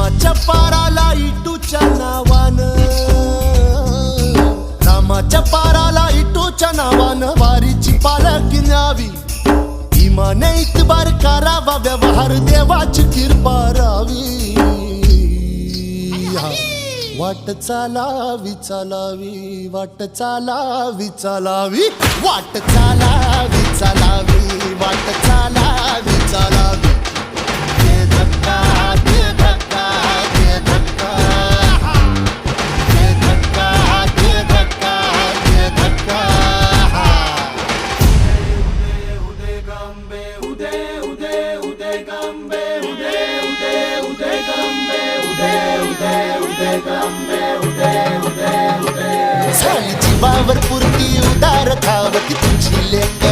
रामाच्या पाराला इटूच्या नावानं, रामाच्या पाराला इटूच्या नावानं वारीची पालखी न्यावी. इमाने इतबार करावा, व्यवहार देवाची कृपा रावी. वाट चालावी चालावी, वाट चालावी चालावी, वाट चालावी चालावी, वाट चालावी चालावी. दे धक्का दे धक्का दे धक्का, दे धक्का दे धक्का दे धक्का. उदे गंबे उदे उदे उदे गंबे उदे उदे उदे गंबे उदे उदे उदे गंबे उदे उदे उदे. झाली जीवावर पुरती उदार धावती तुझी लेक